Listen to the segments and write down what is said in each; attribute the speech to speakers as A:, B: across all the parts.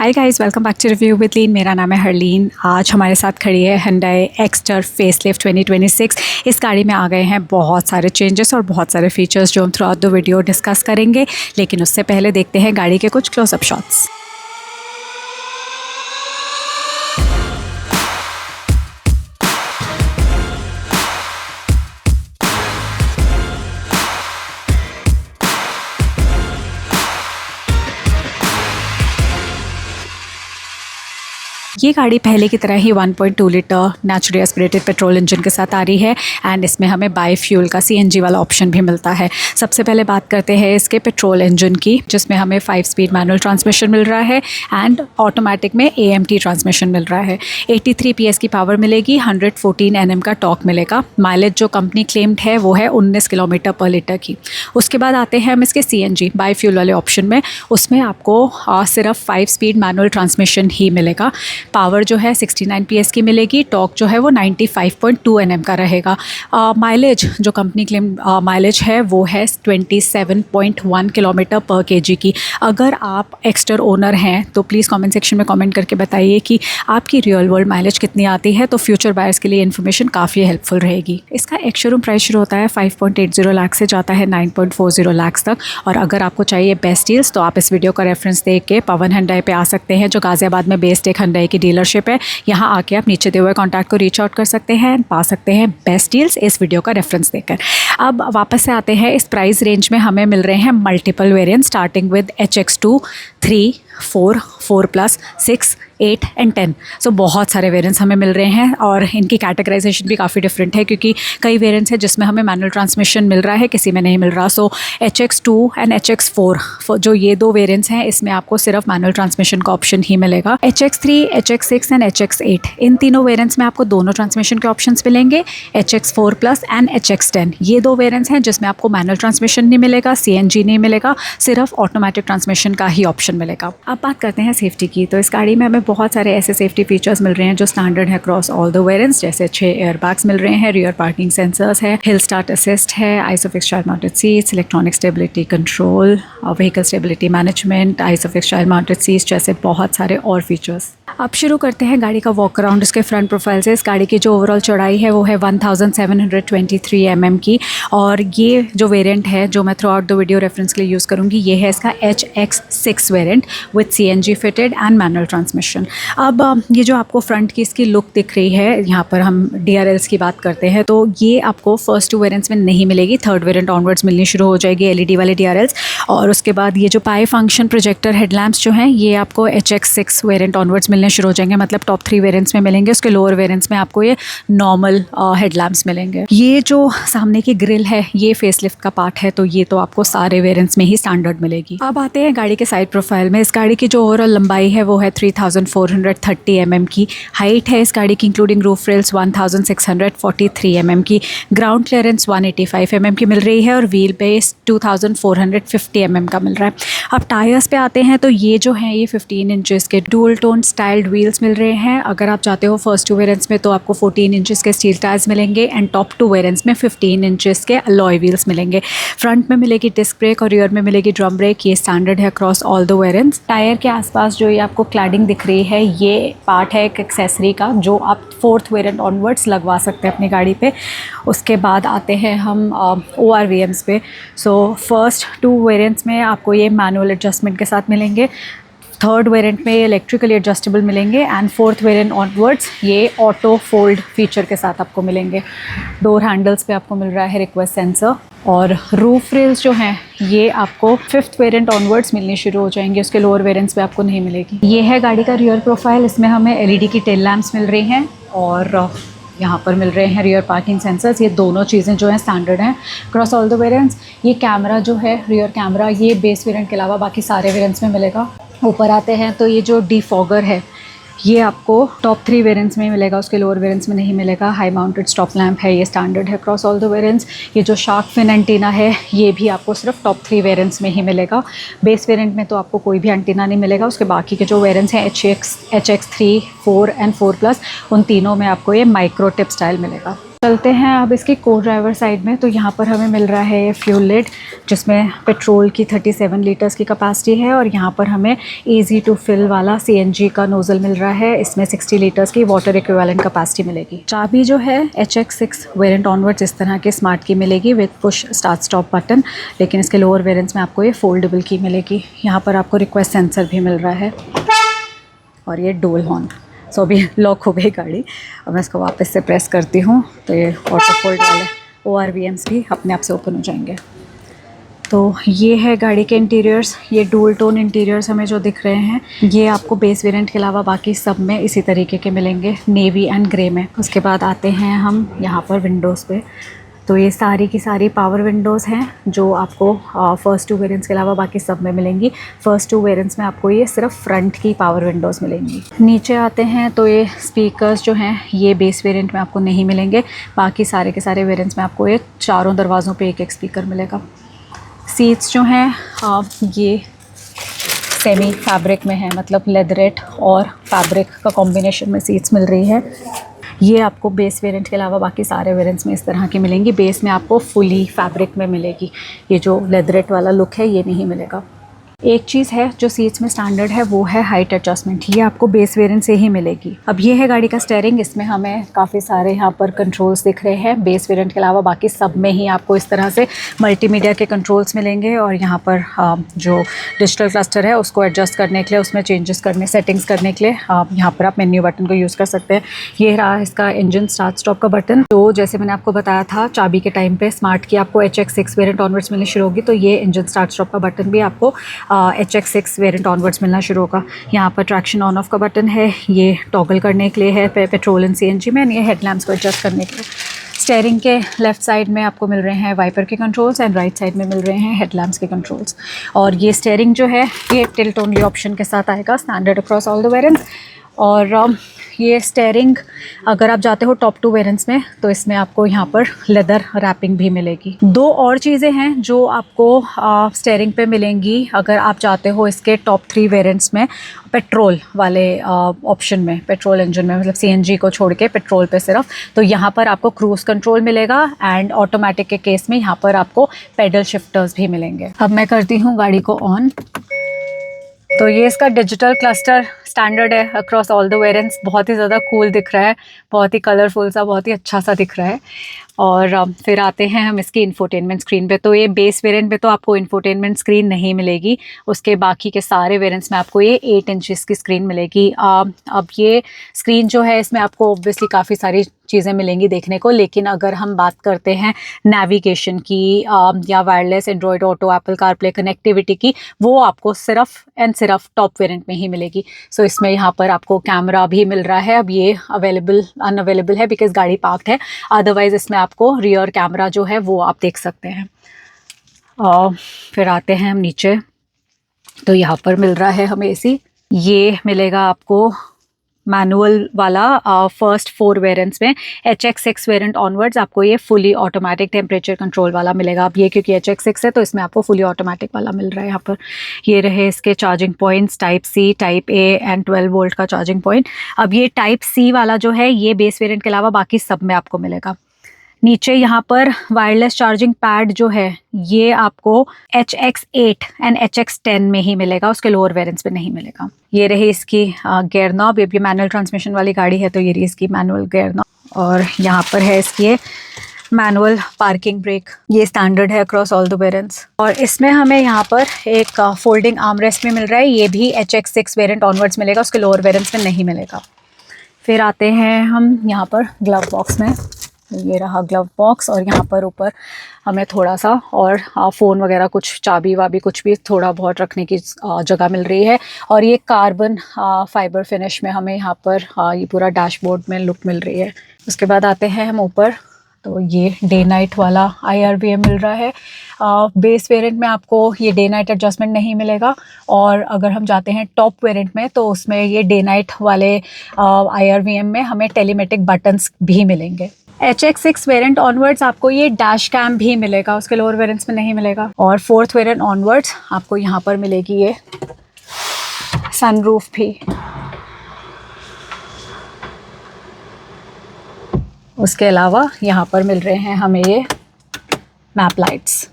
A: Hi guys, welcome back to review with Leen. मेरा नाम है हरलीन। आज हमारे साथ खड़ी है Hyundai एक्स्टर फेसलिफ्ट 2026। इस गाड़ी में आ गए हैं बहुत सारे चेंजेस और बहुत सारे फीचर्स जो हम through out the video discuss करेंगे। लेकिन उससे पहले देखते हैं गाड़ी के कुछ क्लोजअप शॉट्स। ये गाड़ी पहले की तरह ही 1.2 litre naturally aspirated petrol engine के साथ आ रही है एंड इसमें हमें बाई फ्यूल का CNG वाला ऑप्शन भी मिलता है। सबसे पहले बात करते हैं इसके पेट्रोल इंजन की, जिसमें हमें 5 स्पीड मैनुअल ट्रांसमिशन मिल रहा है एंड ऑटोमेटिक में AMT ट्रांसमिशन मिल रहा है। 83 PS की पावर मिलेगी, 114 Nm का टॉर्क मिलेगा। माइलेज जो कंपनी क्लेम्ड है वो है 19 किलोमीटर पर लीटर की। उसके बाद आते हैं हम इसके CNG बाई फ्यूल वाले ऑप्शन में। उसमें आपको सिर्फ 5 स्पीड मैनुअल ट्रांसमिशन ही मिलेगा। पावर जो है 69 PS की मिलेगी, टॉर्क जो है वो 95.2 Nm का रहेगा। माइलेज जो कंपनी क्लेम माइलेज है वो है 27.1 किलोमीटर पर kg की। अगर आप एक्स्टर ओनर हैं तो प्लीज़ कमेंट सेक्शन में कमेंट करके बताइए कि आपकी रियल वर्ल्ड माइलेज कितनी आती है, तो फ्यूचर बायर्स के लिए इन्फॉर्मेशन काफ़ी हेल्पफुल रहेगी। इसका एक्स शोरूम प्राइस शुरू होता है 5.80 लाख से, जाता है 9.40 लाख तक। और अगर आपको चाहिए बेस्ट डील्स तो आप इस वीडियो का रेफरेंस देख के पवन Hyundai पे आ सकते हैं, जो गाज़ियाबाद में बेस्ड एक Hyundai की डीलरशिप है। यहाँ आके आप नीचे दिए हुए कॉन्टैक्ट को रीच आउट कर सकते हैं, पा सकते हैं बेस्ट डील्स इस वीडियो का रेफरेंस देकर। अब वापस से आते हैं, इस प्राइस रेंज में हमें मिल रहे हैं multiple variant starting with HX2, 3, 4+, 6, 8 and 10। सो बहुत सारे वेरिएंट्स हमें मिल रहे हैं और इनकी कैटेगराइजेशन भी काफ़ी डिफरेंट है, क्योंकि कई वेरिएंट्स हैं जिसमें हमें मैनुअल ट्रांसमिशन मिल रहा है, किसी में नहीं मिल रहा। सो HX2 एंड HX4 जो ये दो वेरिएंट्स हैं, इसमें आपको सिर्फ मैनुअल ट्रांसमिशन का ऑप्शन ही मिलेगा। HX3, HX6 एंड HX8 इन तीनों वेरिएंट्स में आपको दोनों ट्रांसमिशन के ऑप्शंस मिलेंगे। HX4+ एंड HX10 ये दो वेरिएंट्स हैं जिसमें आपको मैनुअल ट्रांसमिशन नहीं मिलेगा, CNG नहीं मिलेगा, सिर्फ ऑटोमेटिक ट्रांसमिशन का ही ऑप्शन मिलेगा। अब बात करते हैं सेफ्टी की। तो इस गाड़ी में हमें बहुत सारे ऐसे सेफ्टी फीचर्स मिल रहे हैं जो स्टैंडर्ड है अक्रॉस ऑल द वेरिएंट्स। जैसे 6 एयरबैग्स मिल रहे हैं, रियर पार्किंग सेंसर्स है, हिल स्टार्ट असिस्ट है, isofix child mounted seats, electronic stability control, vehicle stability management, isofix child mounted seats जैसे बहुत सारे और फीचर्स। अब शुरू करते हैं गाड़ी का वॉक अराउंड इसके फ्रंट प्रोफाइल से। इस गाड़ी की जो ओवरऑल चौड़ाई है वो है 1723 mm की, और ये जो वेरिएंट है जो मैं through out the video reference के लिए यूज़ करूँगी, ये है इसका HX6 variant with CNG fitted and manual transmission. अब ये जो आपको फ्रंट की इसकी लुक दिख रही है, यहाँ पर हम DRLs की बात करते हैं तो ये आपको फर्स्ट 2 वेरिएंट्स में नहीं मिलेगी, थर्ड वेरिएंट ऑनवर्ड्स मिलनी शुरू हो जाएगी LED वाले DRLs। और उसके बाद ये जो पाई फंक्शन प्रोजेक्टर हेडलैम्प्स जो हैं, ये आपको HX6 वेरिएंट ऑनवर्ड्स मिलने शुरू हो जाएंगे, मतलब टॉप 3 वेरिएंट्स में मिलेंगे। उसके लोअर वेरिएंट्स में आपको ये नॉर्मल हेडलैम्प्स मिलेंगे। ये जो सामने की ग्रिल है ये फेसलिफ्ट का पार्ट है, तो ये तो आपको सारे वेरिएंट्स में ही स्टैंडर्ड मिलेगी। अब आते हैं गाड़ी के साइड प्रोफाइल में। इस गाड़ी की जो ओवरऑल लंबाई है वो है 3430 mm की। हाइट है इस गाड़ी की इंक्लूडिंग रूफ रेल्स 1643 mm की। ग्राउंड क्लियरेंस 185 mm की मिल रही है और व्हील बेस 2450 mm का मिल रहा है। अब टायर्स पे आते हैं तो ये जो है ये 15 इंचेस के डुअल टोन स्टाइल्ड व्हील्स मिल रहे हैं। अगर आप चाहते हो फर्स्ट 2 वेरिएंट्स में तो आपको 14 इंचेस के स्टील टायर्स मिलेंगे एंड टॉप 2 वेरिएंट्स में 15 इंचेस के अलॉय व्हील्स मिलेंगे। फ्रंट में मिलेगी डिस्क ब्रेक और रियर में मिलेगी ड्रम ब्रेक। ये स्टैंडर्ड है across all the variants. Tyre के आसपास जो ये आपको क्लैडिंग दिख रही है, ये पार्ट है एक एक्सेसरी का जो आप 4th वेरिएंट ऑनवर्ड्स लगवा सकते हैं अपनी गाड़ी पे। उसके बाद आते हैं हम ORVMs पे। सो फर्स्ट 2 वेरिएंट्स में आपको ये मैनुअल एडजस्टमेंट के साथ मिलेंगे, थर्ड वेरिएंट में ये इलेक्ट्रिकली एडजस्टेबल मिलेंगे एंड 4th वेरिएंट ऑनवर्ड्स ये ऑटो फोल्ड फीचर के साथ आपको मिलेंगे। डोर हैंडल्स पे आपको मिल रहा है रिक्वेस्ट सेंसर, और रूफ रेल्स जो हैं ये आपको 5th वेरिएंट ऑनवर्ड्स मिलनी शुरू हो जाएंगे, उसके लोअर वेरिएंट्स पे आपको नहीं मिलेगी। ये है गाड़ी का रियर प्रोफाइल। इसमें हमें LED की टेल लैम्प्स मिल रही हैं और यहाँ पर मिल रहे हैं रियर पार्किंग सेंसर्स। ये दोनों चीज़ें जो हैं स्टैंडर्ड हैं क्रॉस ऑल द वेरिएंट्स। ये कैमरा जो है रियर कैमरा, ये बेस वेरिएंट के अलावा बाकी सारे वेरिएंट्स में मिलेगा। ऊपर आते हैं तो ये जो डिफॉगर है ये आपको टॉप 3 वेरिएंट्स में मिलेगा, उसके लोअर वेरिएंट्स में नहीं मिलेगा। हाई माउंटेड स्टॉप लैम्प है, ये स्टैंडर्ड है क्रॉस ऑल द वेरिएंट्स। ये जो शार्क फिन एंटीना है ये भी आपको सिर्फ टॉप 3 वेरिएंट्स में ही मिलेगा। बेस वेरिएंट में तो आपको कोई भी एंटीना नहीं मिलेगा। उसके बाकी के जो वेरिएंट्स हैं HX3, 4 एंड 4+, उन तीनों में आपको ये माइक्रो टिप स्टाइल मिलेगा। चलते हैं अब इसकी को ड्राइवर साइड में। तो यहाँ पर हमें मिल रहा है फ्यूल लिड, जिसमें पेट्रोल की 37 लीटर्स की कैपेसिटी है, और यहाँ पर हमें ईजी टू फिल वाला CNG का नोज़ल मिल रहा है। इसमें 60 लीटर्स की वाटर इक्विवेलेंट कैपेसिटी मिलेगी। चाबी जो है HX6 वेरिएंट ऑनवर्ड्स इस तरह के स्मार्ट की मिलेगी with push start stop button, लेकिन इसके लोअर वेरिएंट्स में आपको ये फोल्डेबल की मिलेगी। यहाँ पर आपको रिक्वेस्ट सेंसर भी मिल रहा है, और ये डोल हॉर्न। सो अभी लॉक हो गई गाड़ी। अब मैं इसको वापस से प्रेस करती हूँ तो ये ऑटो फोल्ड वाले ORVMs भी अपने आप से ओपन हो जाएंगे। तो ये है गाड़ी के इंटीरियर्स। ये डुअल टोन इंटीरियर्स हमें जो दिख रहे हैं, ये आपको बेस वेरिएंट के अलावा बाकी सब में इसी तरीके के मिलेंगे, नेवी एंड ग्रे में। उसके बाद आते हैं हम यहाँ पर विंडोज़ पे। तो ये सारी की सारी पावर विंडोज़ हैं जो आपको फर्स्ट 2 वेरिएंट्स के अलावा बाकी सब में मिलेंगी। फर्स्ट 2 वेरिएंट्स में आपको ये सिर्फ फ्रंट की पावर विंडोज़ मिलेंगी। नीचे आते हैं तो ये स्पीकर्स जो हैं ये बेस वेरिएंट में आपको नहीं मिलेंगे। बाकी सारे के सारे वेरिएंट्स में आपको ये चारों दरवाज़ों पे एक एक स्पीकर मिलेगा। सीट्स जो हैं ये सेमी फैब्रिक में है, मतलब लेदरेट और फैब्रिक का कॉम्बिनेशन में सीट्स मिल रही है। ये आपको बेस वेरिएंट के अलावा बाकी सारे वेरिएंट्स में इस तरह की मिलेंगी। बेस में आपको फुली फैब्रिक में मिलेगी, ये जो लेदरेट वाला लुक है ये नहीं मिलेगा। एक चीज़ है जो सीट्स में स्टैंडर्ड है, वो है हाइट एडजस्टमेंट। ये आपको बेस वेरिएंट से ही मिलेगी। अब ये है गाड़ी का स्टीयरिंग। इसमें हमें काफ़ी सारे यहाँ पर कंट्रोल्स दिख रहे हैं। बेस वेरिएंट के अलावा बाकी सब में ही आपको इस तरह से मल्टीमीडिया के कंट्रोल्स मिलेंगे, और यहाँ पर जो डिजिटल क्लस्टर है उसको एडजस्ट करने के लिए, उसमें चेंजेस करने, सेटिंग्स करने के लिए यहाँ पर आप मेन्यू बटन को यूज़ कर सकते हैं। ये रहा इसका इंजन स्टार्ट स्टॉप का बटन। तो जैसे मैंने आपको बताया था चाबी के टाइम पे स्मार्ट की आपको HX6 वेरिएंट ऑनवर्ड्स मिलनी शुरू होगी, तो ये इंजन स्टार्ट स्टॉप का बटन भी आपको HX6 वेरिएंट ऑनवर्ड्स मिलना शुरू होगा। यहाँ पर ट्रैक्शन ऑन ऑफ का बटन है, ये टॉगल करने के लिए है पेट्रोल एंड CNG में, ये हेडलैम्प्स को एडजस्ट करने के लिए। स्टीयरिंग के लेफ़्ट साइड में आपको मिल रहे हैं वाइपर के कंट्रोल्स, एंड राइट साइड में मिल रहे हैं हेडलैम्प्स के कंट्रोल्स। और ये स्टीयरिंग जो है ये टिल्ट ओनली ऑप्शन के साथ आएगा, standard across all the variants. और ये स्टीयरिंग अगर आप जाते हो टॉप 2 वेरिएंट्स में तो इसमें आपको यहाँ पर लेदर रैपिंग भी मिलेगी। 2 और चीज़ें हैं जो आपको स्टीयरिंग पे मिलेंगी अगर आप जाते हो इसके टॉप 3 वेरिएंट्स में पेट्रोल वाले ऑप्शन में, पेट्रोल इंजन में, मतलब CNG को छोड़ के पेट्रोल पे सिर्फ। तो यहाँ पर आपको क्रूज़ कंट्रोल मिलेगा, एंड ऑटोमेटिक के केस में यहाँ पर आपको पेडल शिफ्टर्स भी मिलेंगे। अब मैं करती हूँ गाड़ी को ऑन। तो ये इसका डिजिटल क्लस्टर स्टैंडर्ड है अक्रॉस ऑल द वेरिएंट्स। बहुत ही ज़्यादा कूल दिख रहा है, बहुत ही कलरफुल सा, बहुत ही अच्छा सा दिख रहा है। और फिर आते हैं हम इसकी इंफोटेनमेंट स्क्रीन पे। तो ये बेस वेरिएंट पे तो आपको इंफोटेनमेंट स्क्रीन नहीं मिलेगी, उसके बाकी के सारे वेरिएंट्स में आपको ये 8 इंचेस की स्क्रीन मिलेगी। अब ये स्क्रीन जो है इसमें आपको ऑब्वियसली काफ़ी सारी चीज़ें मिलेंगी देखने को, लेकिन अगर हम बात करते हैं नेविगेशन की या wireless Android auto, Apple CarPlay connectivity की, वो आपको सिर्फ एंड सिर्फ टॉप वेरिएंट में ही मिलेगी। सो इसमें यहाँ पर आपको कैमरा भी मिल रहा है। अब ये अनअवेलेबल है बिकॉज गाड़ी पार्क्ड है, अदरवाइज इसमें आपको रियर कैमरा जो है वो आप देख सकते हैं। फिर आते हैं हम नीचे। तो यहाँ पर मिल रहा है हमें AC, ये मिलेगा आपको मैनुअल वाला फर्स्ट 4 वेरिएंट्स में। HX6 वेरिएंट ऑनवर्ड्स आपको ये फुली ऑटोमेटिक टेम्परेचर कंट्रोल वाला मिलेगा। अब ये क्योंकि HX6 है तो इसमें आपको फुली ऑटोमेटिक वाला मिल रहा है। यहाँ पर ये रहे इसके charging points, type C, type A and 12 volt का चार्जिंग पॉइंट। अब ये टाइप C वाला जो है ये बेस वेरिएंट के अलावा बाकी सब में आपको मिलेगा। नीचे यहाँ पर वायरलेस चार्जिंग पैड जो है ये आपको HX8 एंड HX10 में ही मिलेगा, उसके लोअर वेरिएंट्स पे नहीं मिलेगा। ये रही इसकी गियर नॉब। ये मैनुअल ट्रांसमिशन वाली गाड़ी है तो ये रही इसकी मैनुअल गियर नॉब। और यहाँ पर है इसकी मैनुअल पार्किंग ब्रेक, ये स्टैंडर्ड है अक्रॉस ऑल द वेरिएंट्स। और इसमें हमें यहाँ पर एक फोल्डिंग आर्म रेस्ट में मिल रहा है, ये भी HX6 वेरिएंट ऑनवर्ड्स मिलेगा, उसके लोअर वेरिएंट्स में नहीं मिलेगा। फिर आते हैं हम यहाँ पर ग्लव बॉक्स में। ये रहा ग्लव बॉक्स, और यहाँ पर ऊपर हमें थोड़ा सा और फ़ोन वगैरह, कुछ चाबी वाबी, कुछ भी थोड़ा बहुत रखने की जगह मिल रही है। और ये कार्बन फाइबर फिनिश में हमें यहाँ पर ये पूरा डैशबोर्ड में लुक मिल रही है। उसके बाद आते हैं हम ऊपर। तो ये डे नाइट वाला IRVM मिल रहा है। बेस वेरिएंट में आपको ये डे नाइट एडजस्टमेंट नहीं मिलेगा, और अगर हम जाते हैं टॉप वेरिएंट में तो उसमें ये डे नाइट वाले IRVM में हमें टेलीमेटिक बटन्स भी मिलेंगे। HX6 वेरिएंट ऑनवर्ड्स आपको ये डैश कैम भी मिलेगा, उसके लोअर वेरिएंट्स में नहीं मिलेगा। और 4th वेरिएंट ऑनवर्ड्स आपको यहाँ पर मिलेगी ये सनरूफ भी। उसके अलावा यहाँ पर मिल रहे हैं हमें ये मैप लाइट्स।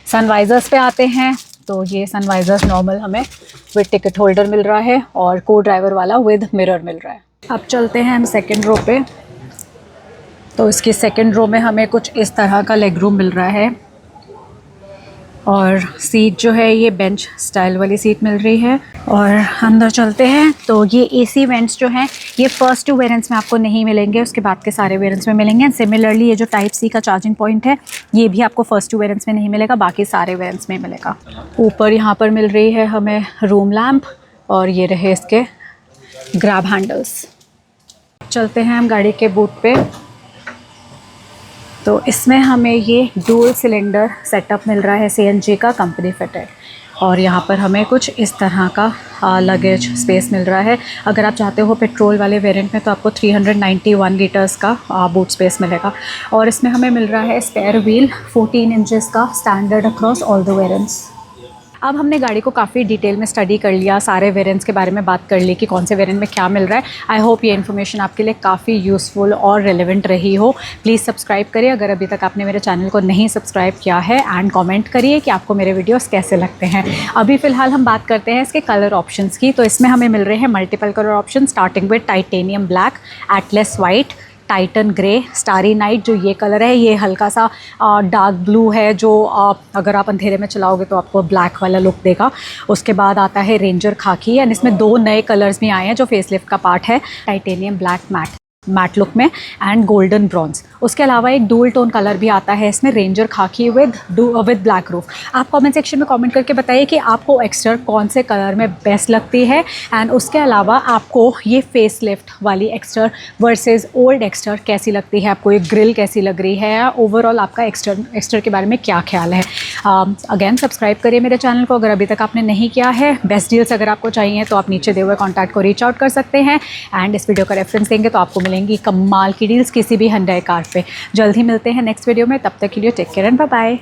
A: सनवाइज़र्स पे आते हैं तो ये सनवाइज़र्स नॉर्मल हमें विद टिकट होल्डर मिल रहा है और को ड्राइवर वाला विद मिरर मिल रहा है। अब चलते हैं हम सेकंड रो पे। तो इसकी सेकंड रो में हमें कुछ इस तरह का लेग रूम मिल रहा है और सीट जो है ये बेंच स्टाइल वाली सीट मिल रही है। और अंदर चलते हैं तो ये एसी वेंट्स जो हैं ये फर्स्ट 2 वेरिएंट्स में आपको नहीं मिलेंगे, उसके बाद के सारे वेरिएंट्स में मिलेंगे। सिमिलरली ये जो टाइप सी का चार्जिंग पॉइंट है ये भी आपको फर्स्ट 2 वेरिएंट्स में नहीं मिलेगा, बाकी सारे वेरिएंट्स में मिलेगा। ऊपर यहाँ पर मिल रही है हमें रूम लैम्प और ये रहे इसके ग्रैब हैंडल्स। चलते हैं हम गाड़ी के बूट पे। तो इसमें हमें ये डुअल सिलेंडर सेटअप मिल रहा है सीएनजी का, कंपनी फिटेड। और यहाँ पर हमें कुछ इस तरह का लगेज स्पेस मिल रहा है। अगर आप चाहते हो पेट्रोल वाले वेरिएंट में तो आपको 391 लीटर्स का बूट स्पेस मिलेगा। और इसमें हमें मिल रहा है स्पेयर व्हील 14 इंचेस का, standard across all the variants. अब हमने गाड़ी को काफ़ी डिटेल में स्टडी कर लिया, सारे वेरिएंट्स के बारे में बात कर ली कि कौन से वेरिएंट में क्या मिल रहा है। आई होप ये इन्फॉर्मेशन आपके लिए काफ़ी यूज़फुल और रेलेवेंट रही हो। प्लीज़ सब्सक्राइब करिए अगर अभी तक आपने मेरे चैनल को नहीं सब्सक्राइब किया है, एंड कमेंट करिए कि आपको मेरे वीडियोस कैसे लगते हैं। अभी फ़िलहाल हम बात करते हैं इसके कलर ऑप्शंस की। तो इसमें हमें मिल रहे हैं multiple colour option, starting with titanium black, Atlas white, Titan grey, starry night जो ये कलर है ये हल्का सा डार्क ब्लू है जो अगर आप अंधेरे में चलाओगे तो आपको ब्लैक वाला लुक देगा। उसके बाद आता है रेंजर खाकी, एंड इसमें 2 नए कलर्स भी आए हैं जो फेसलिफ्ट का पार्ट है, टाइटेनियम ब्लैक मैट लुक में एंड गोल्डन ब्रॉन्ज। उसके अलावा एक डुअल टोन कलर भी आता है इसमें, रेंजर खाकी विद ब्लैक रूफ। आप कमेंट सेक्शन में कमेंट करके बताइए कि आपको एक्सटर कौन से कलर में बेस्ट लगती है। एंड उसके अलावा आपको ये फेसलिफ्ट वाली एक्सटर वर्सेस ओल्ड एक्सटर कैसी लगती है, आपको ये ग्रिल कैसी लग रही है, ओवरऑल आपका एक्सटर के बारे में क्या ख्याल है। अगेन सब्सक्राइब करिए मेरे चैनल को अगर अभी तक आपने नहीं किया है। बेस्ट डील्स अगर आपको चाहिए तो आप नीचे दिए हुए कॉन्टैक्ट को रीच आउट कर सकते हैं, एंड इस वीडियो का रेफरेंस देंगे तो आपको मिलेंगी कमाल की डील्स किसी भी Hyundai कार पे। जल्द ही मिलते हैं नेक्स्ट वीडियो में, तब तक के लिए take care and bye bye.